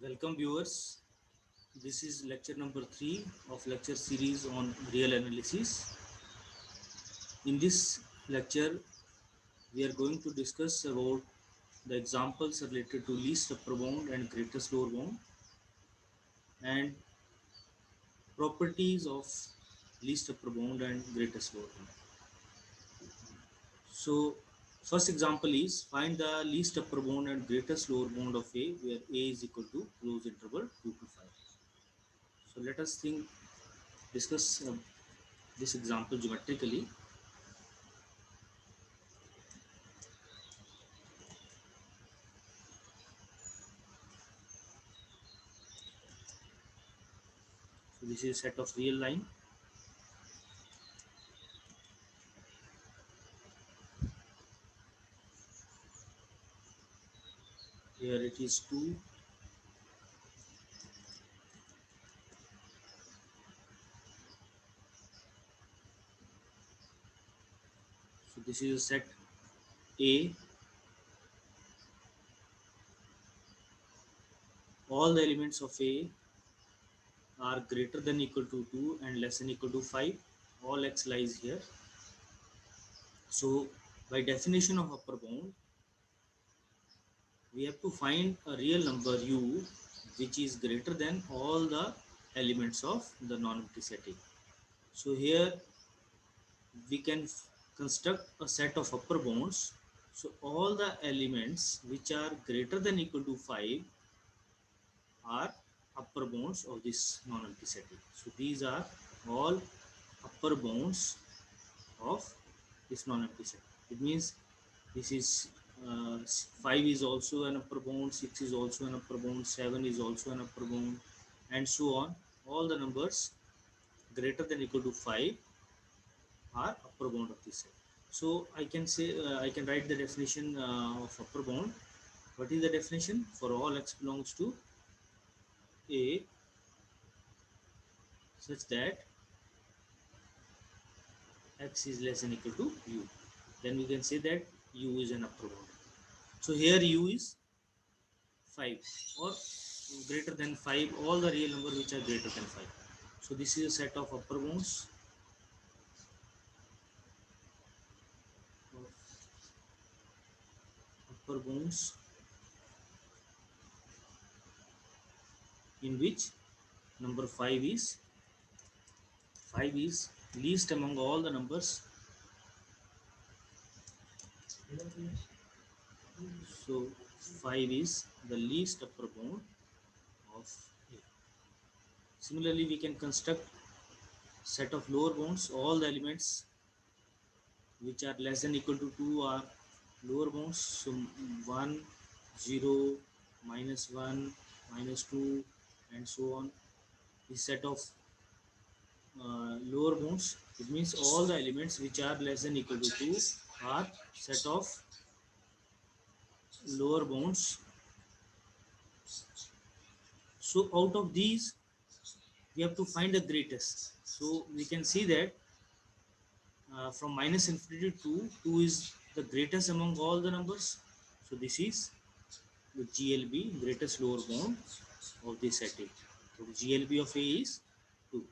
Welcome viewers. This is lecture number 3 of lecture series on real analysis. In this lecture, we are going to discuss about the examples related to least upper bound and greatest lower bound and properties of least upper bound and greatest lower bound. So, first example is find the least upper bound and greatest lower bound of A where A is equal to close interval 2 to 5. So, let us discuss this example geometrically. So this is a set of real line. Here it is 2. So this is a set A. All the elements of A are greater than equal to 2 and less than equal to 5. All x lies here. So by definition of upper bound, we have to find a real number u which is greater than all the elements of the non-empty set A. So here we can construct a set of upper bounds. So all the elements which are greater than equal to 5 are upper bounds of this non-empty set A. So these are all upper bounds of this non-empty set. It means this is 5 is also an upper bound, 6 is also an upper bound, 7 is also an upper bound, and so on. All the numbers greater than equal to 5 are upper bound of this set. So I can say I can write the definition of upper bound. What is the definition? For all x belongs to A such that x is less than equal to u, then we can say that u is an upper bound. So here u is 5 or greater than 5, all the real number which are greater than 5. So this is a set of upper bounds in which number 5 is least among all the numbers. So 5 is the least upper bound of A. Similarly, we can construct set of lower bounds. All the elements which are less than equal to 2 are lower bounds. So 1, 0, -1, -2, and so on. This set of lower bounds, it means all the elements which are less than equal to 2 are set of lower bounds. So out of these, we have to find the greatest. So we can see that from minus infinity to 2 is the greatest among all the numbers. So this is the GLB, greatest lower bound of this set A. So the GLB of A is 2.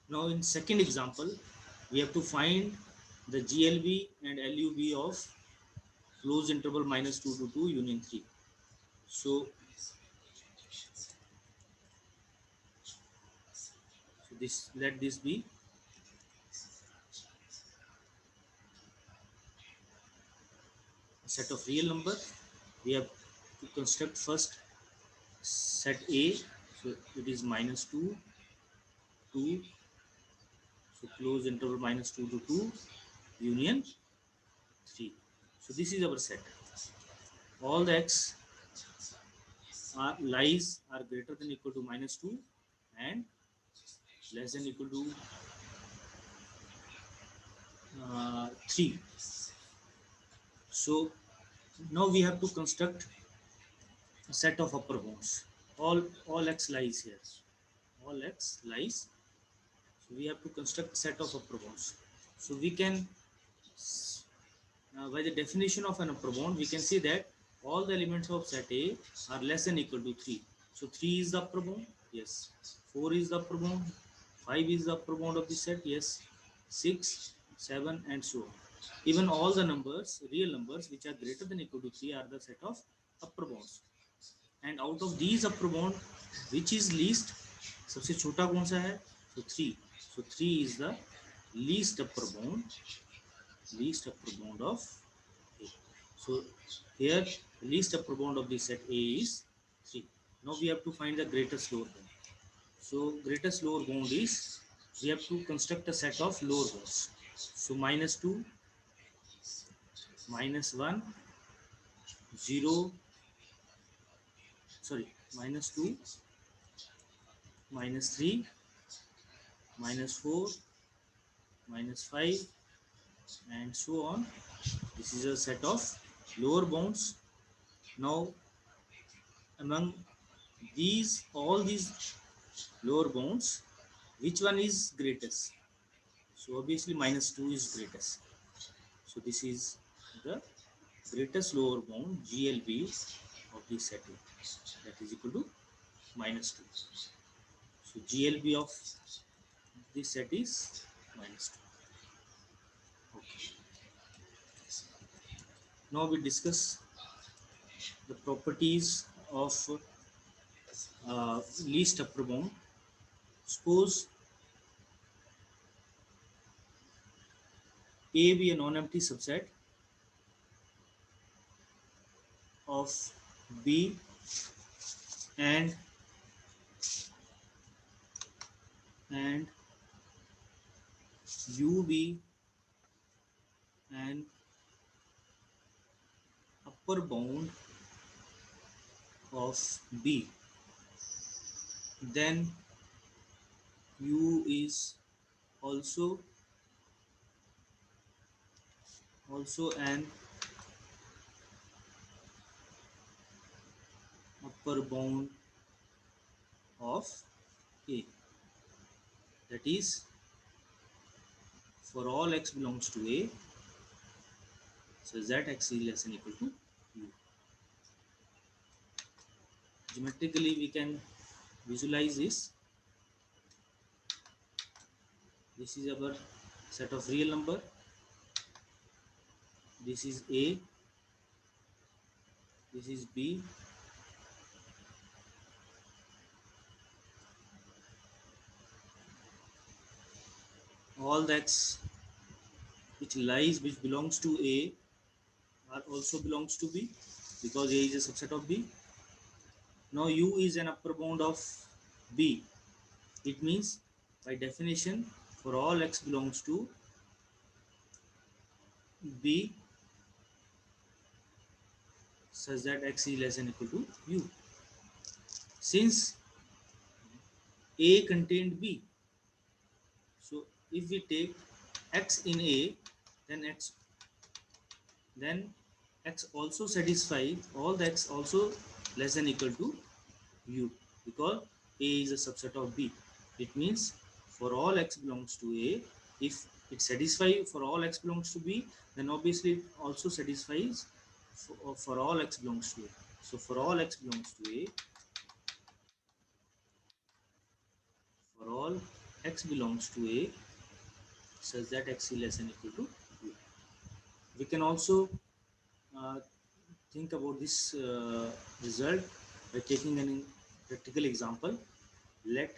Now in second example, we have to find the GLB and LUB of closed interval -2 to 2 union 3. So, this let this be a set of real number. We have to construct first set A. So it is -2, 2. So close interval -2 to 2 union 3. So this is our set. All the x are lies are greater than equal to -2 and less than equal to 3. So now we have to construct a set of upper bounds. All x lies here. All x lies. So we have to construct a set of upper bounds. So we can, by the definition of an upper bound, we can say that all the elements of set A are less than equal to 3. So 3 is the upper bound, yes. 4 is the upper bound, 5 is the upper bound of the set, yes. 6, 7 and so on. Even all the numbers, real numbers which are greater than equal to 3 are the set of upper bounds. And out of these upper bound, which is least, सबसे छोटा कौन सा है? So 3. So 3 is the least upper bound of A. So here least upper bound of the set A is 3. Now we have to find the greatest lower bound. So greatest lower bound is, we have to construct a set of lower bounds. So -2, -1, 0, sorry, -2, -3, -4, -5 and so on. This is a set of lower bounds. Now among all these lower bounds, which one is greatest? So obviously -2 is greatest. So this is the greatest lower bound GLB of the set A, that is equal to -2. So GLB of this set is -2. Okay. Now we discuss the properties of least upper bound. Suppose A be a non-empty subset of B and U be an upper bound of B, then U is also an upper bound of A. That is, for all x belongs to A, so that x is less than equal to U. Geometrically we can visualize this. This is our set of real number. This is A, this is B, all the x which belongs to A are also belongs to B, because A is a subset of B. Now U is an upper bound of B. It means by definition, for all x belongs to B such that x is less than equal to U. Since A contained B, so if we take x in A, then x also satisfies all the x also less than equal to U, because A is a subset of B. It means for all x belongs to A, if it satisfies for all x belongs to B, then obviously it also satisfies for all x belongs to A. So for all x belongs to A, for all x belongs to A such that x is less than equal to U. We can also uh, think about this result by taking a practical example. Let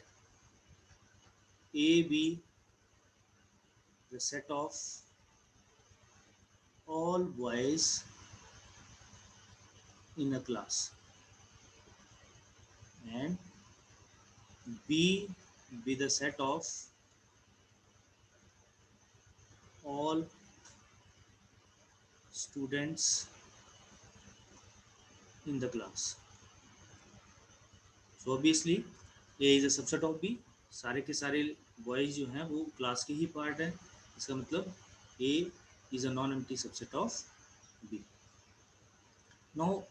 A be the set of all boys in a class and B be the set of all students in the class. So obviously A is a subset of B. सारे के सारे boys जो हैं वो class के ही part हैं. इसका मतलब A is a non-empty subset of B. Now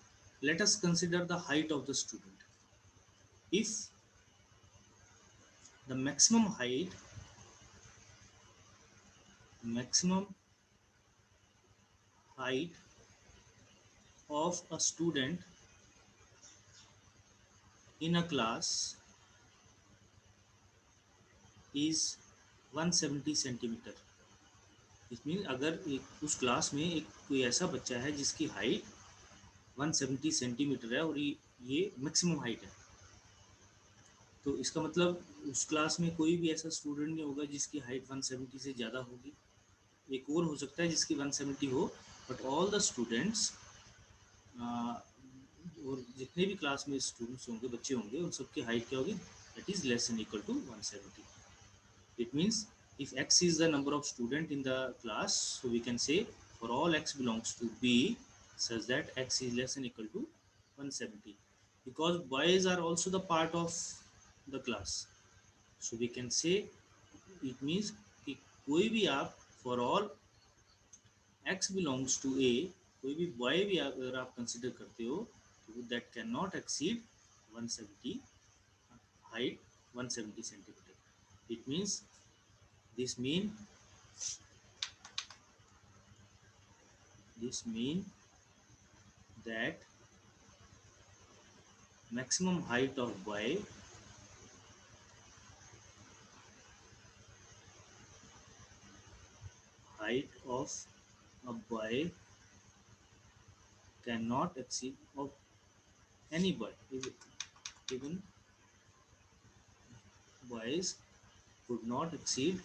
let us consider the height of the student. If the maximum height of a student in a class is 170 centimetre. इसमें अगर एक उस क्लास में एक कोई ऐसा बच्चा है जिसकी हाइट 170 सेंटीमीटर है और ये मैक्सिमम हाइट है, तो इसका मतलब उस क्लास में कोई भी ऐसा स्टूडेंट नहीं होगा जिसकी हाइट 170 से ज़्यादा होगी. एक और हो सकता है जिसकी 170 हो, बट ऑल द स्टूडेंट्स और जितने भी क्लास में स्टूडेंट्स होंगे, बच्चे होंगे, उन सबकी हाइट क्या होगी, that is less than equal to 170. It means if x is the number of student in the class, so we can say for all x belongs to B such that x is less than equal to 170, because boys are also the part of the class. So we can say it means कि कोई भी आप for all x belongs to A, कोई भी boy भी अगर आप consider करते हो तो that cannot exceed 170 height, 170 centimeter. It means this mean that maximum height of boy cannot exceed of any boy, even boys could not exceed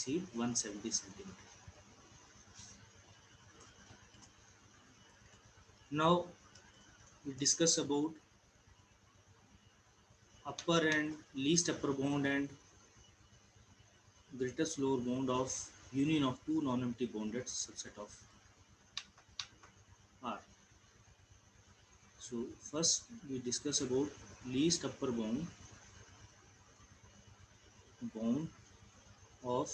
170 centimeter. Now we discuss about upper and least upper bound and greatest lower bound of union of two non-empty bounded subset of R. So first we discuss about least upper bound of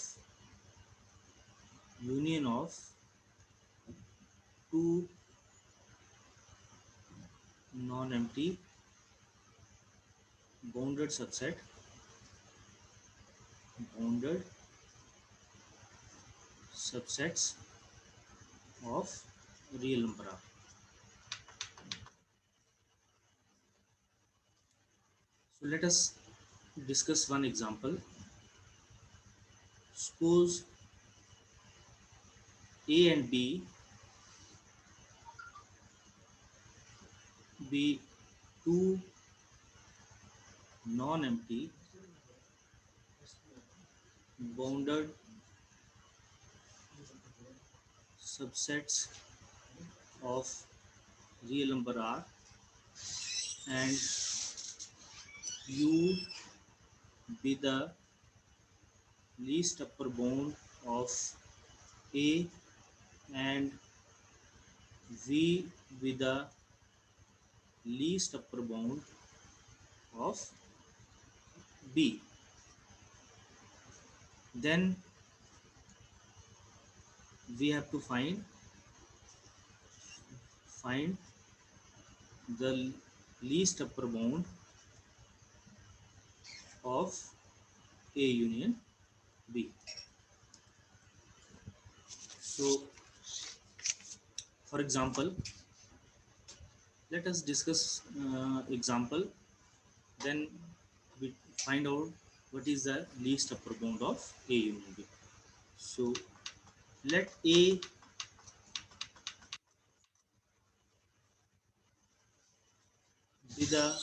union of two non-empty bounded subsets of real number R. So let us discuss one example. Suppose A and B be two non-empty bounded subsets of real number R, and U be the least upper bound of A and V be the least upper bound of B. Then we have to find the least upper bound of A union B. So for example, let us discuss example, then we find out what is the least upper bound of A union B. So let A be the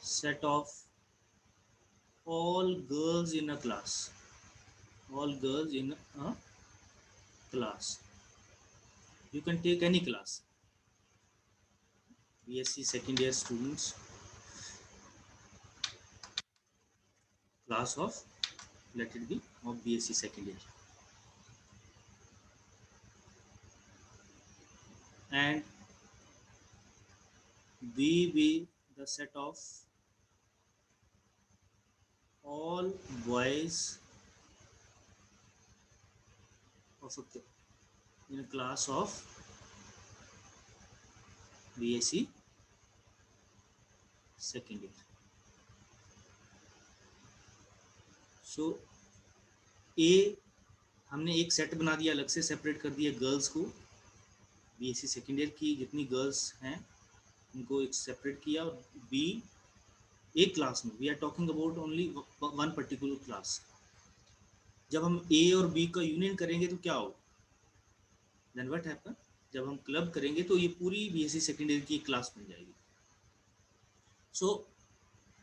set of all girls in a class. All girls in a class. You can take any class. BSc second year students, class of, let it be of BSc second year. And B be the set of all boys of in a class of BSc second year. So ए हमने एक set बना दिया, अलग से separate कर दिया girls को, BSc second year की जितनी गर्ल्स हैं उनको एक सेपरेट किया। और बी एक क्लास में, we are talking about only one particular class. जब हम ए और बी का यूनियन करेंगे तो क्या हो, देन व्हाट हैपन, जब हम क्लब करेंगे तो ये पूरी बीएससी सेकेंड ईयर की एक क्लास बन जाएगी। So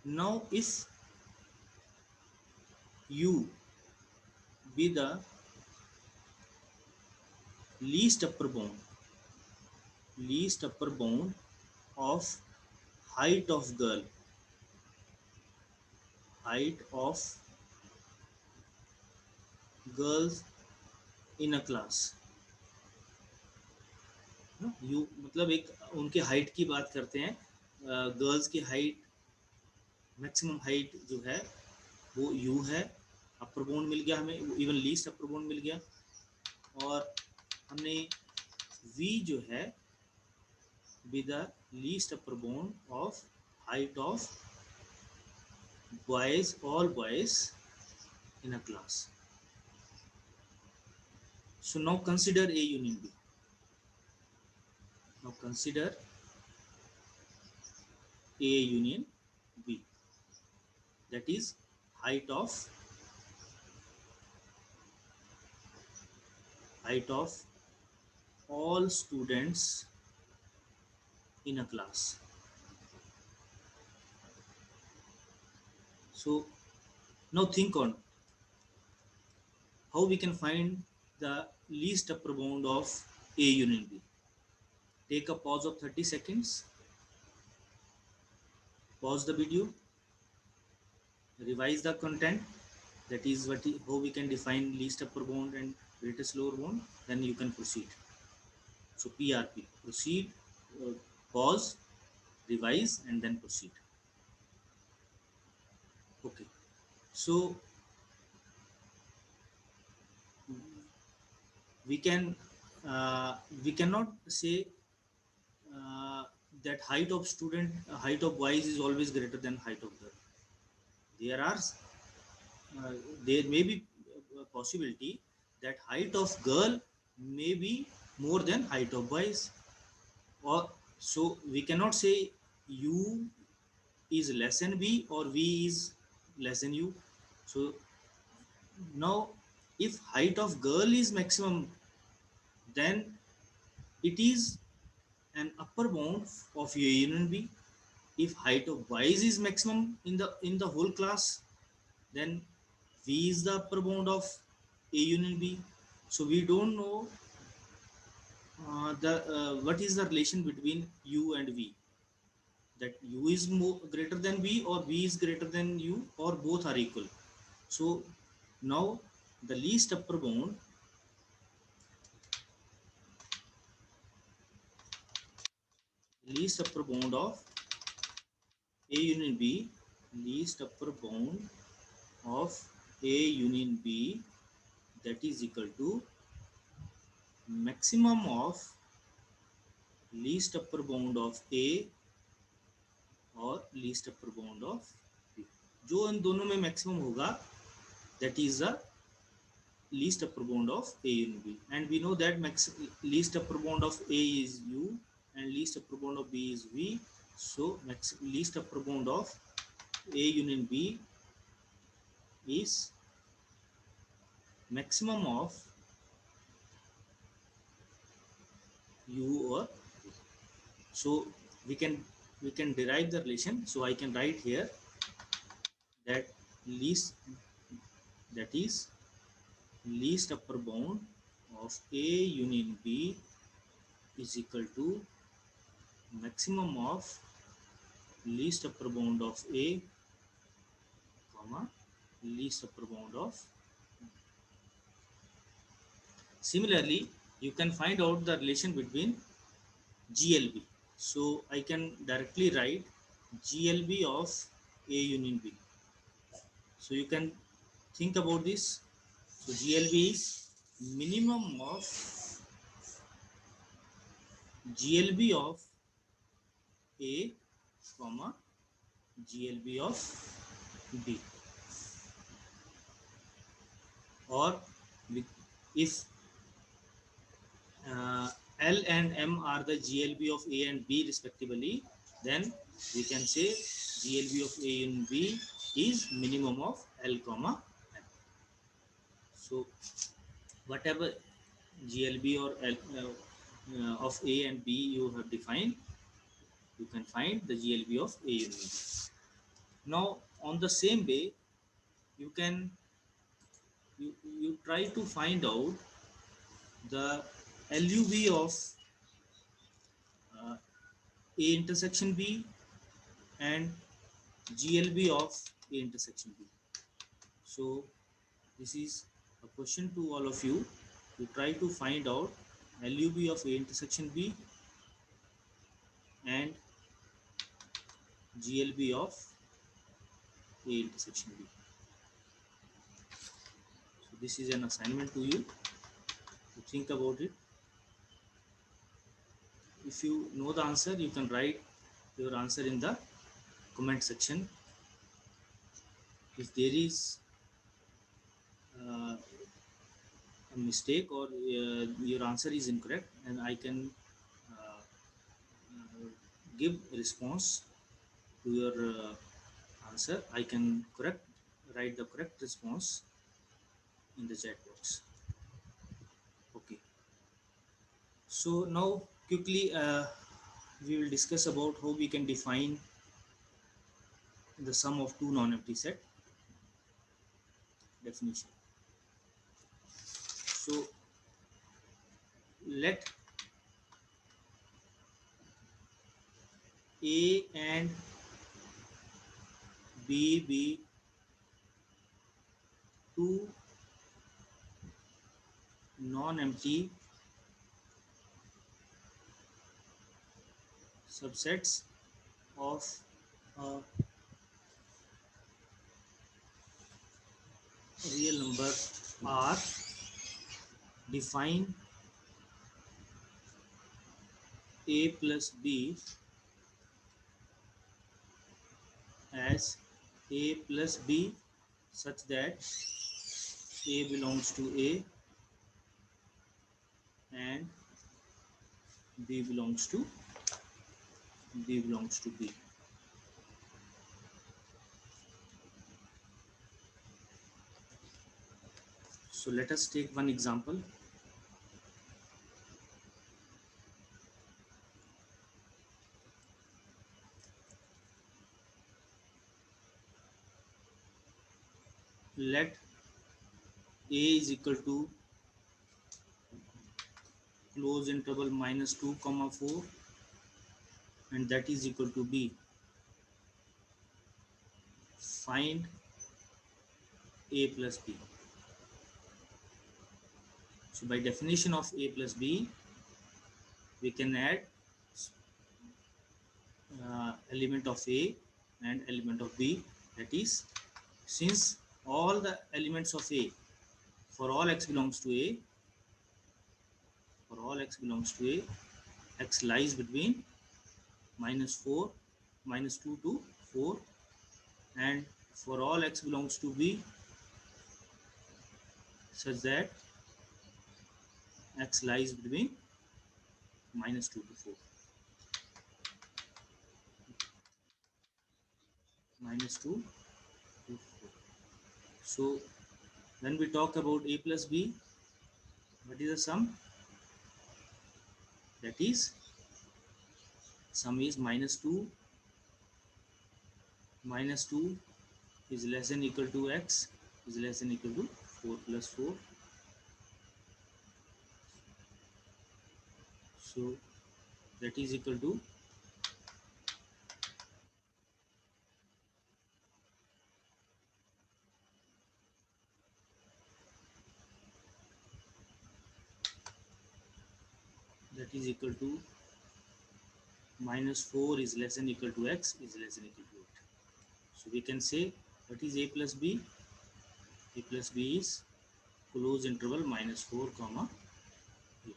now if you be the least upper bound, least upper bound of height of girl, height of girls in a class। You मतलब एक उनके हाइट की बात करते हैं, गर्ल्स की हाइट, मैक्सिमम हाइट जो है वो यू है। अपर बाउंड मिल गया हमें, इवन लीस्ट अपर बाउंड मिल गया। और हमने वी जो है with the least upper bound of height of boys, all boys in a class। So now consider A union B। Now consider A union B, that is height of all students in a class। So now think on how we can find the least upper bound of A union B. Take a pause of 30 seconds, pause the video, revise the content, that is how we can define least upper bound and greatest lower bound, then you can proceed. So PRP, proceed, pause, revise, and then proceed. Okay, so we can we cannot say that height of boys is always greater than height of girl. There are there may be a possibility that height of girl may be more than height of boys, or so we cannot say u is less than v or v is less than u. So now if height of girl is maximum, then it is an upper bound of A union B. If height of boys is maximum in the whole class, then V is the upper bound of A union B. So we don't know the what is the relation between U and V. That U is greater than V, or V is greater than U, or both are equal. So now the least upper bound of A union B, least upper bound of A union B, that is equal to maximum of least upper bound of A और least upper bound of B। जो इन दोनों में maximum होगा, that is the least upper bound of A union B, and we know that least upper bound of A is U and least upper bound of B is V. So least upper bound of A union B is maximum of U or V. So we can derive the relation. So I can write here that least, that is least upper bound of A union B is equal to maximum of least upper bound of A comma least upper bound of B. Similarly, you can find out the relation between GLB. So I can directly write GLB of A union B. So you can think about this. So GLB is minimum of GLB of A comma GLB of B, or if L and M are the GLB of A and B respectively, then we can say GLB of A and B is minimum of L comma M. So whatever GLB or L of A and B you have defined, you can find the GLB of A and B. Now on the same way, you can you try to find out the LUB of A intersection B and GLB of A intersection B. So this is a question to all of you. You try to find out LUB of A intersection B and GLB of A intersection B. So this is an assignment to you to think about it. If you know the answer, you can write your answer in the comment section. If there is a mistake or your answer is incorrect, and I can give response to your answer. I can write the correct response in the chat box. Okay. So now quickly we will discuss about how we can define the sum of two non-empty set definition. So let A and B be two non-empty subsets of a real number R. Define A plus B as A plus B such that A belongs to A and B belongs to B. So let us take one example. Let A is equal to close interval -2, 4 and that is equal to B. Find A plus B. So by definition of A plus B, we can add element of A and element of B. That is, since all the elements of A, for all x belongs to A, x lies between -4, -2 to 4, and for all x belongs to B, such that x lies between -2 to 4. -2 to 4. So when we talk about A plus B, what is the sum? That is, sum is -2 is less than equal to x is less than equal to 4 plus 4. So that is equal to -4 is less than equal to x is less than equal to 8. So we can say what is A plus B? A plus B is close interval -4 comma 8.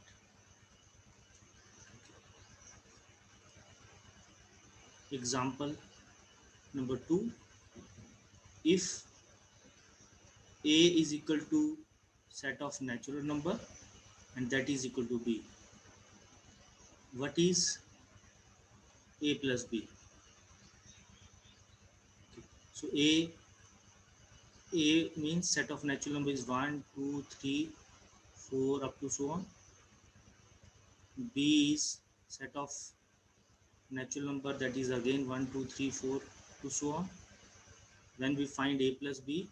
Example number 2. If A is equal to set of natural number, and that is equal to b. What is a plus b? Okay. So a means set of natural number is 1, 2, 3, 4 up to so on. B is set of natural number, that is again 1, 2, 3, 4 to so on. When we find a plus b,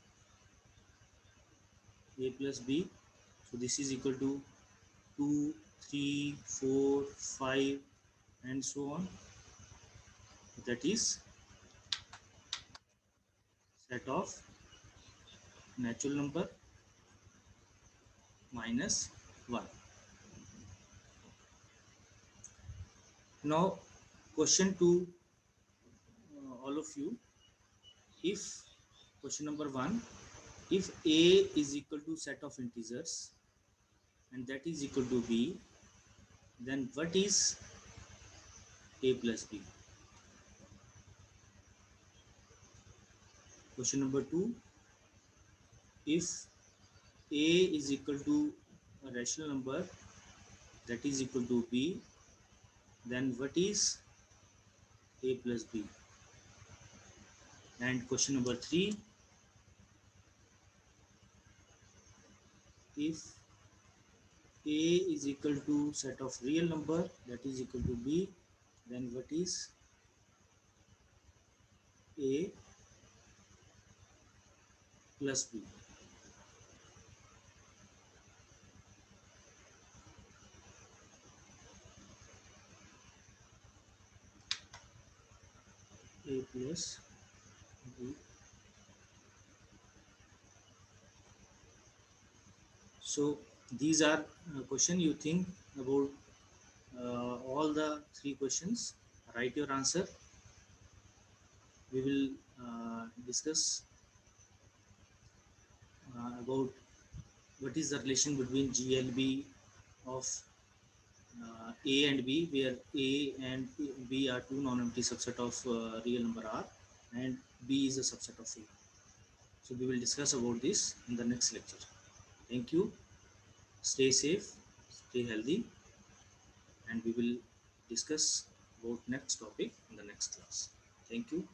so this is equal to 2, 3, 4, 5 and so on. That is set of natural number minus 1. Now question to all of you. If question number 1, if a is equal to set of integers and that is equal to b, then what is a plus b? Question number 2, if a is equal to a rational number that is equal to b, then what is a plus b? And question number 3, if a is equal to set of real number that is equal to b, then what is a plus b? A plus b. So these are question you think about all the 3 questions. Write your answer. We will discuss about what is the relation between GLB of A and B, where A and B are two non-empty subset of real number R, and B is a subset of A. So we will discuss about this in the next lecture. Thank you. Stay safe, stay healthy, and we will discuss about next topic in the next class. Thank you.